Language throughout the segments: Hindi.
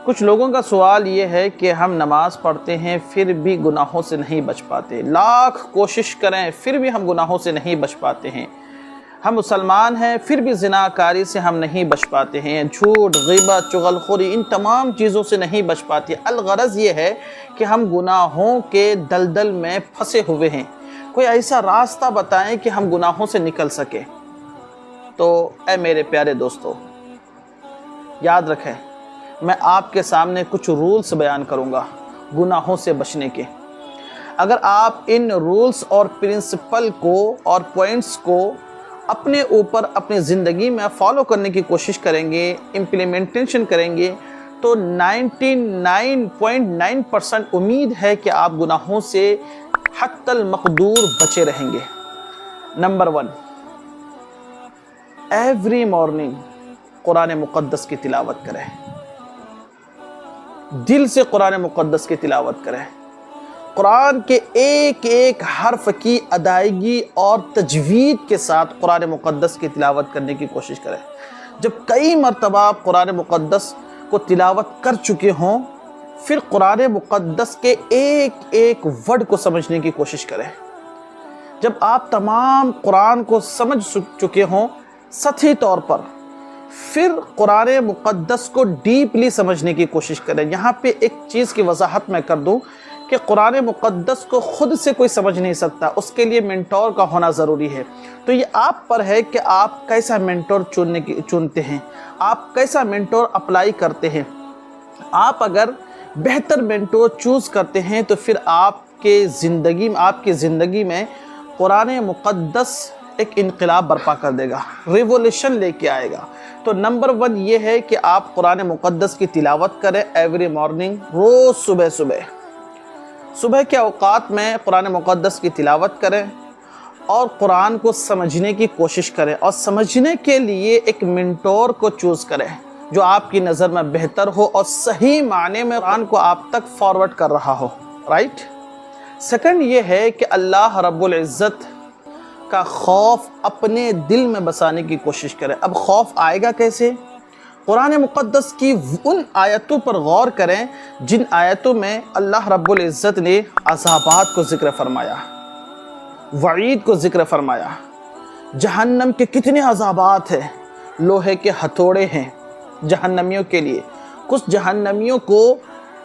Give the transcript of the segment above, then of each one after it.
कुछ लोगों का सवाल ये है कि हम नमाज़ पढ़ते हैं फिर भी गुनाहों से नहीं बच पाते, लाख कोशिश करें फिर भी हम गुनाहों से नहीं बच पाते हैं। हम मुसलमान हैं फिर भी ज़िनाकारी से हम नहीं बच पाते हैं, झूठ, ग़ीबत, चुगलखोरी, इन तमाम चीज़ों से नहीं बच पाते। अलगरज़ ये है कि हम गुनाहों के दलदल में फंसे हुए हैं। कोई ऐसा रास्ता बताएं कि हम गुनाहों से निकल सके। तो ऐ मेरे प्यारे दोस्तों, याद रखें, मैं आपके सामने कुछ रूल्स बयान करूंगा गुनाहों से बचने के। अगर आप इन रूल्स और प्रिंसिपल को और पॉइंट्स को अपने ऊपर अपनी ज़िंदगी में फॉलो करने की कोशिश करेंगे, इम्प्लीमेंटेशन करेंगे, तो 99.9% उम्मीद है कि आप गुनाहों से हत्तल मक़दूर बचे रहेंगे। नंबर 1, एवरी मॉर्निंग कुरान मुक़द्दस की तिलावत करें। दिल से कुरान मुक़द्दस की तिलावत करें। कुरान के एक एक हर्फ की अदायगी और तजवीद के साथ कुरान मुक़द्दस की तिलावत करने की कोशिश करें। जब कई मरतबा आप कुरान मुक़द्दस को तिलावत कर चुके हों, फिर कुरान मुक़द्दस के एक एक वर्ड को समझने की कोशिश करें। जब आप तमाम कुरान को समझ चुके हों सतही तौर पर, फिर कुरान मुक़द्दस को डीपली समझने की कोशिश करें। यहाँ पे एक चीज़ की वजाहत मैं कर दूँ कि कुरान मुक़द्दस को ख़ुद से कोई समझ नहीं सकता, उसके लिए मेंटोर का होना ज़रूरी है। तो ये आप पर है कि आप कैसा मेंटोर चुनते हैं, आप कैसा मेंटोर अप्लाई करते हैं। आप अगर बेहतर मेंटोर चूज़ करते हैं तो फिर आपकी ज़िंदगी में कुरान मुक़द्दस एक इनक़िलाब बर्पा कर देगा, रिवोल्यूशन लेके आएगा। तो नंबर 1 ये है कि आप कुरान मुक़द्दस की तिलावत करें एवरी मॉर्निंग, रोज़ सुबह के औक़ात में कुरान मुक़द्दस की तिलावत करें और कुरान को समझने की कोशिश करें। और समझने के लिए एक मेंटोर को चूज़ करें जो आपकी नज़र में बेहतर हो और सही माने में कुरान को आप तक फॉरवर्ड कर रहा हो। राइट। सेकंड ये है कि अल्लाह रब्बुल इज़्ज़त का खौफ अपने दिल में बसाने की कोशिश करें। अब खौफ आएगा कैसे? कुरान मुक़द्दस की उन आयतों पर गौर करें जिन आयतों में अल्लाह रब्बुल इज़्ज़त ने अज़ाबात को ज़िक्र फरमाया, वईद को ज़िक्र फरमाया। जहन्नम के कितने अज़ाबात हैं, लोहे के हथौड़े हैं जहन्नमियों के लिए। कुछ जहन्नमियों को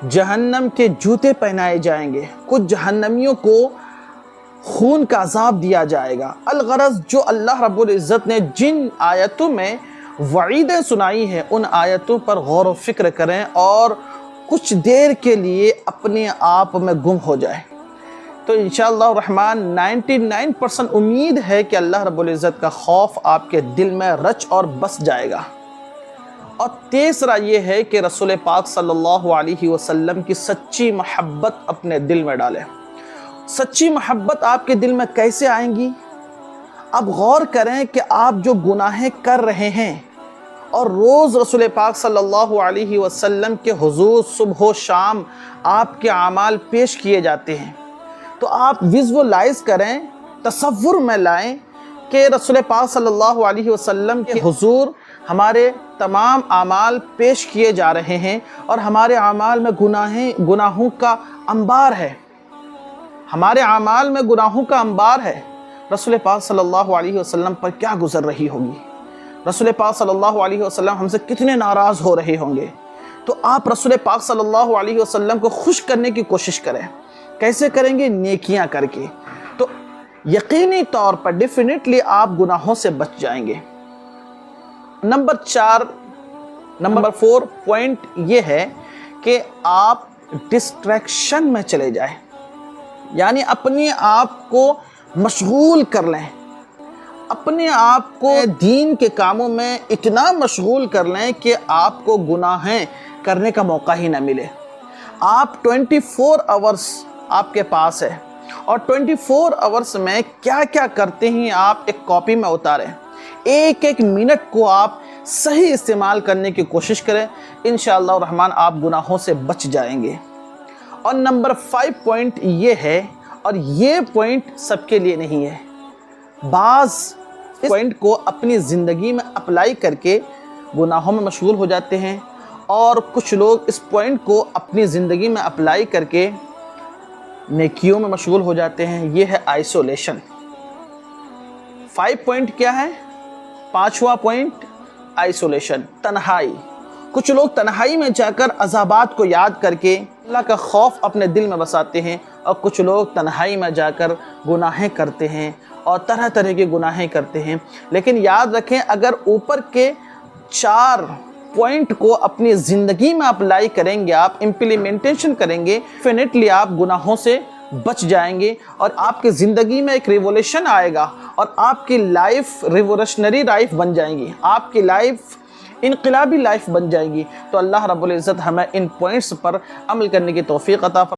जहन्नम के जूते पहनाए जाएंगे, कुछ जहन्नमियों को खून का अज़ाब दिया जाएगा। अलगरज़ जो अल्लाह रब्बुल इज़्ज़त ने जिन आयतों में वईदें सुनाई हैं उन आयतों पर गौर व फिक्र करें और कुछ देर के लिए अपने आप में गुम हो जाए। तो इंशाअल्लाह रहमान 99% उम्मीद है कि अल्लाह रब्बुल इज़्ज़त का खौफ आपके दिल में रच और बस जाएगा। और तीसरा ये है कि रसूल पाक सल्लल्लाहु अलैहि वसल्लम की सच्ची मोहब्बत अपने दिल में डालें। सच्ची मोहब्बत आपके दिल में कैसे आएंगी? अब गौर करें कि आप जो गुनाहें कर रहे हैं और रोज़ रसूल पाक सल्लल्लाहु अलैहि वसल्लम के हुज़ूर सुबह शाम आपके आमाल पेश किए जाते हैं, तो आप विज़ुअलाइज़ करें, तसव्वुर में लाएं कि रसूल पाक सल्लल्लाहु अलैहि वसल्लम के हुज़ूर हमारे तमाम आमाल पेश किए जा रहे हैं और हमारे आमाल में गुनाहों का अंबार है, हमारे आमाल में गुनाहों का अंबार है। रसूल पाक सल्लल्लाहु अलैहि वसल्लम पर क्या गुजर रही होगी, रसूल पाक सल्लल्लाहु अलैहि वसल्लम हमसे कितने नाराज़ हो रहे होंगे। तो आप रसूल पाक सल्लल्लाहु अलैहि वसल्लम को खुश करने की कोशिश करें। कैसे करेंगे? नेकियां करके। तो यकीनी तौर पर डेफिनेटली आप गुनाहों से बच जाएंगे। नंबर 4 पॉइंट ये है कि आप डिस्ट्रैक्शन में चले जाएं, यानी अपने आप को मशगूल कर लें, अपने आप को दीन के कामों में इतना मशगूल कर लें कि आपको गुनाहें करने का मौका ही ना मिले। आप 24 आवर्स आपके पास है और 24 आवर्स में क्या क्या करते हैं आप एक कॉपी में उतारें। एक एक मिनट को आप सही इस्तेमाल करने की कोशिश करें। इंशाअल्लाह रहमान आप गुनाहों से बच जाएंगे। और नंबर 5 पॉइंट ये है, और ये पॉइंट सबके लिए नहीं है, बाज़ इस पॉइंट को अपनी ज़िंदगी में अप्लाई करके गुनाहों में मशगूल हो जाते हैं और कुछ लोग इस पॉइंट को अपनी ज़िंदगी में अप्लाई करके नेकियों में मशगूल हो जाते हैं। ये है आइसोलेशन। 5 पॉइंट क्या है? 5वां पॉइंट आइसोलेशन, तन्हाई। कुछ लोग तन्हाई में जाकर अज़ाबात को याद करके अल्लाह का खौफ अपने दिल में बसाते हैं, और कुछ लोग तन्हाई में जाकर गुनाहें करते हैं और तरह तरह के गुनाहें करते हैं। लेकिन याद रखें, अगर ऊपर के 4 पॉइंट को अपनी ज़िंदगी में अप्लाई करेंगे, आप इम्प्लीमेंटेशन करेंगे, डेफिनेटली आप गुनाहों से बच जाएंगे और आपकी ज़िंदगी में एक रिवोल्यूशन आएगा और आपकी लाइफ रिवोल्यूशनरी लाइफ बन जाएगी, आपकी लाइफ इनकलाबी लाइफ बन जाएगी। तो अल्लाह रब्बुल इज़्ज़त हमें इन पॉइंट्स पर अमल करने की तौफीक अता फरमाए।